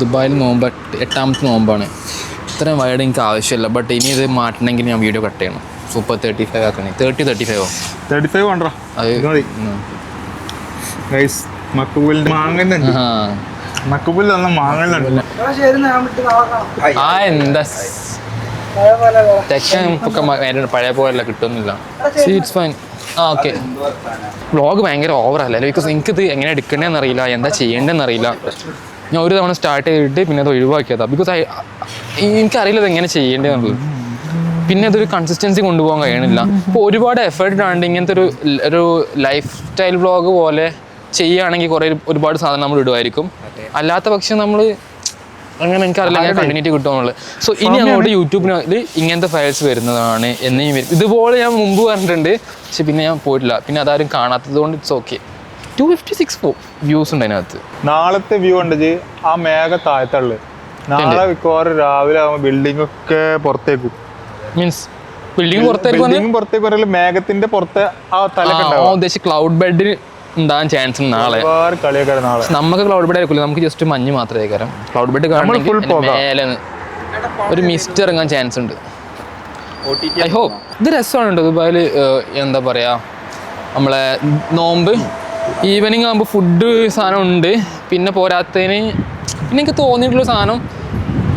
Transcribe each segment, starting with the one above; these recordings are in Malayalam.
ദുബായിൽ നോമ്പ് 8ാമത്തെ നോമ്പാണ്. ഇത്രയും വൈഡ് എനിക്ക് ആവശ്യമില്ല. ബട്ട് ഇനി ഇത് മാറ്റണമെങ്കിൽ ഞാൻ വീഡിയോ കട്ട് ചെയ്യണം. സൂപ്പർ 35 ആക്കണേ. 35 വേണ്ട. എന്താ തെക്കൻ പഴയ പോലെയല്ല, കിട്ടുന്നില്ല. ഓക്കെ, വ്ളോഗ് ഭയങ്കര ഓവറല്ലേ, ബിക്കോസ് എനിക്കിത് എങ്ങനെ എടുക്കണമെന്ന് അറിയില്ല, എന്താ ചെയ്യേണ്ടതെന്ന് അറിയില്ല. ഞാൻ ഒരു തവണ സ്റ്റാർട്ട് ചെയ്തിട്ട് പിന്നെ അത് ഒഴിവാക്കിയതാണ്. ബിക്കോസ് എനിക്കറിയില്ല ഇത് എങ്ങനെ ചെയ്യേണ്ടതെന്നുള്ളത്. പിന്നെ അതൊരു കൺസിസ്റ്റൻസി കൊണ്ടുപോകാൻ കഴിയണില്ല. ഇപ്പോൾ ഒരുപാട് എഫേർട്ട് ആണ്ട് ഇങ്ങനത്തെ ഒരു ലൈഫ് സ്റ്റൈൽ വ്ളോഗ് പോലെ ചെയ്യുകയാണെങ്കിൽ ഒരുപാട് സാധനം നമ്മൾ ഇടുമായിരിക്കും. അല്ലാത്ത പക്ഷം നമ്മൾ അങ്ങനെ എനിക്കറിയില്ല അങ്ങനെ കണ്ടിന്യൂറ്റി കിട്ടുമെന്നുള്ളത്. സോ ഇനി അങ്ങോട്ട് യൂട്യൂബിൽ ഇങ്ങനത്തെ ഫയൽസ് വരുന്നതാണ് എന്നെയും വരും. ഇതുപോലെ ഞാൻ മുമ്പ് പറഞ്ഞിട്ടുണ്ട്, പക്ഷെ പിന്നെ ഞാൻ പോയിട്ടില്ല. പിന്നെ അതാരും കാണാത്തത് കൊണ്ട് ഇറ്റ്സ് ഓക്കെ. 256 വ്യൂസ് ഉണ്ട് അതിനകത്ത്. നാളത്തെ വ്യൂ ഉണ്ട് ആ മേഘ താഴത്തുള്ളത്. നാളെ മിക്കവാറും രാവിലെ ആകുമ്പോൾ ബിൽഡിംഗ് ഒക്കെ പുറത്തേക്കും. മീൻസ് ബിൽഡിംഗ് പുറത്തേക്ക് മേഘത്തിന്റെ പുറത്തെ ആ ഉദ്ദേശിച്ച് ക്ലൗഡ് ബെഡ് ഉണ്ടാകാൻ ചാൻസ് ഉണ്ട് നാളെ. നമുക്ക് ക്ലൗഡ് ബെഡ് ആയിരിക്കില്ല, നമുക്ക് ജസ്റ്റ് മഞ്ഞ് മാത്രമേ ആയിരിക്കാം. ക്ലൗഡ് ബെഡ് കാണുമ്പോൾ ഒരു മിസ്റ്റ് ഇറങ്ങാൻ ചാൻസ് ഉണ്ട്. I hope. ഇത് രസമാണ് ദുബായിൽ. എന്താ പറയുക, നമ്മളെ നോമ്പ് ഈവനിങ് ആകുമ്പോൾ ഫുഡ് സാധനം ഉണ്ട്. പിന്നെ പോരാത്തതിന് പിന്നെ എനിക്ക് തോന്നിയിട്ടുള്ള സാധനം,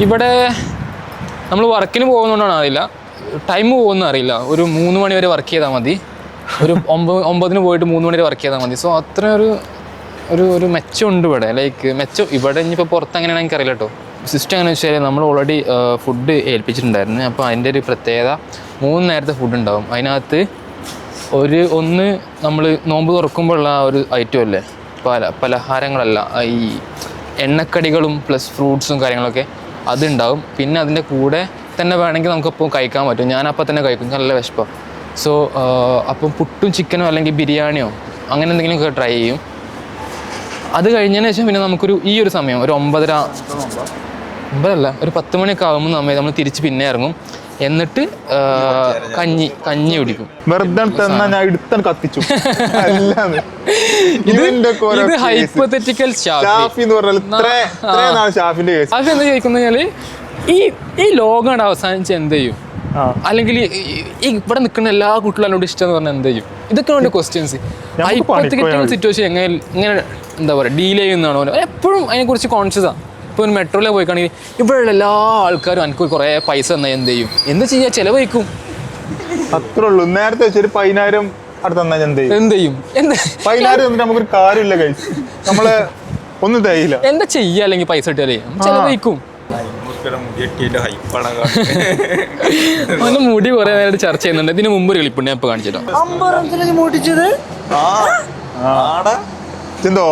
ഇവിടെ നമ്മൾ വർക്കിന് പോകുന്നതുകൊണ്ടാണ് അറിയില്ല, ടൈം പോകുന്ന അറിയില്ല. ഒരു 3 മണി വരെ വർക്ക് ചെയ്താൽ മതി. ഒരു 9 പോയിട്ട് 3 മണി വരെ വർക്ക് ചെയ്താൽ മതി. സോ അത്ര ഒരു മെച്ചമുണ്ട് ഇവിടെ. ലൈക്ക് മെച്ചം ഇവിടെ ഇനിയിപ്പോൾ പുറത്ത് അങ്ങനെയാണെങ്കിൽ എനിക്കറിയില്ല കേട്ടോ. സിസ്റ്റം എങ്ങനെ വെച്ചാൽ നമ്മൾ ഓൾറെഡി ഫുഡ് ഏൽപ്പിച്ചിട്ടുണ്ടായിരുന്നു. അപ്പോൾ അതിൻ്റെ ഒരു പ്രത്യേകത 3 നേരത്തെ ഫുഡ് ഉണ്ടാവും. അതിനകത്ത് ഒന്ന് നമ്മൾ നോമ്പ് തുറക്കുമ്പോഴുള്ള ഒരു ഐറ്റം അല്ലേ, പലഹാരങ്ങളല്ല, ഈ എണ്ണക്കടികളും പ്ലസ് ഫ്രൂട്ട്സും കാര്യങ്ങളൊക്കെ അതുണ്ടാവും. പിന്നെ അതിൻ്റെ കൂടെ തന്നെ വേണമെങ്കിൽ നമുക്കപ്പോൾ കഴിക്കാൻ പറ്റും. ഞാനപ്പോൾ തന്നെ കഴിക്കും, നല്ല വിശപ്പാണ്. സോ അപ്പം പുട്ടും ചിക്കനോ അല്ലെങ്കിൽ ബിരിയാണിയോ അങ്ങനെ എന്തെങ്കിലുമൊക്കെ ട്രൈ ചെയ്യും. അത് കഴിഞ്ഞതിന് ശേഷം പിന്നെ നമുക്കൊരു ഈ ഒരു സമയം ഒരു 9:30 ഒരു 10 മണിയൊക്കെ ആകുമ്പോൾ നമ്മൾ തിരിച്ച് പിന്നെ ഇറങ്ങും. എന്നിട്ട് കഞ്ഞി കുടിക്കും. ഇത് ഹൈപ്പോത്തറ്റിക്കൽ ഷാഫി എന്ന് എന്താ ചോദിക്കുന്നത്, ഈ ലോകം അവസാനിച്ച് എന്ത് ചെയ്യും, അല്ലെങ്കിൽ ഈ ഇവിടെ നിൽക്കുന്ന എല്ലാ കുട്ടികളും എന്നോട് ഇഷ്ടം എന്ന് പറഞ്ഞാൽ എന്ത് ചെയ്യും? ഇതൊക്കെ ഉണ്ട് ക്വസ്റ്റ്യൻസ്. ഹൈപ്പോത്തറ്റിക്കൽ സിറ്റുവേഷൻ ഇങ്ങനെ എന്താ പറയുക ഡീൽ ചെയ്യുന്നതാണോ, എപ്പോഴും അതിനെക്കുറിച്ച് കോൺഷ്യസാണ്. ഇപ്പോൾ ഒരു മെട്രോയിലെ പോയിക്കാണെങ്കിൽ ഇവിടെയുള്ള എല്ലാ ആൾക്കാരും എനിക്ക് കുറേ പൈസ തന്നാൽ എന്ത് ചെയ്യും, എന്ത് ചെയ്യുക, ചിലവഴിക്കും. അത്രേ ഉള്ളൂ. നേരത്തെ വെച്ചൊരു 10,000 എന്ത് ചെയ്യും? 10,000 നമുക്കൊരു കാര്യമില്ല, നമ്മളെ ഒന്നും തയ്യില്ല. എന്താ ചെയ്യുക, അല്ലെങ്കിൽ പൈസ കിട്ടിയാലേ ചിലവഴിക്കും. മുടി കുറെ നേരം ചർച്ച ചെയ്യുന്നുണ്ട്. ഇതിന് മുമ്പ് ഒരു ക്ലിപ്പുണ്ട്, ഞാൻ ഇപ്പൊ കാണിച്ചിട്ടോ.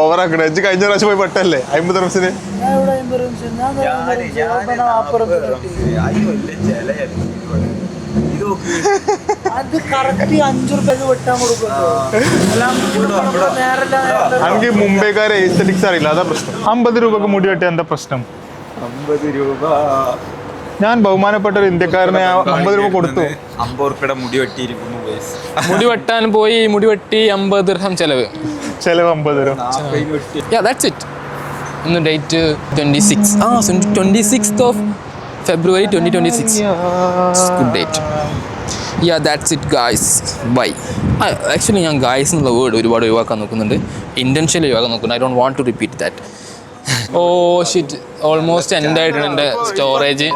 ഓവറാക്കണേ, കഴിഞ്ഞ പ്രാവശ്യം പോയി പെട്ടല്ലേ 50 റംസിന്. എനിക്ക് മുംബൈക്കാരെ എസ്തെറ്റിക്സ് അറിയില്ല, അതാ പ്രശ്നം. 50 രൂപക്ക് മുടി വെട്ടിയ എന്താ പ്രശ്നം? 50 രൂപ. ഞാൻ ബഹുമാനപ്പെട്ട ഒരു ഇന്ത്യക്കാരനെ 50 രൂപ കൊടുത്തു. 50 രൂപയുടെ മുടി വെട്ടിയിരിക്കുന്നു. മുടി വെട്ടാൻ പോയി, മുടി വെട്ടി 50 ദിർഹം ചെലവ് 50 രൂപ. ഇന്ന് date 26th of February 2026. Good date. Yeah, that's it guys. Bye. Actually ഞാൻ ഗായ്സ് എന്നുള്ള വേർഡ് ഒരുപാട് ഒഴിവാക്കാൻ നോക്കുന്നുണ്ട്, ഇന്റൻഷ്യലി ഒഴിവാക്കാൻ നോക്കുന്നുണ്ട്. I don't want to repeat that. Oh shit, almost end ആയിട്ടുണ്ട് എൻ്റെ സ്റ്റോറേജ്.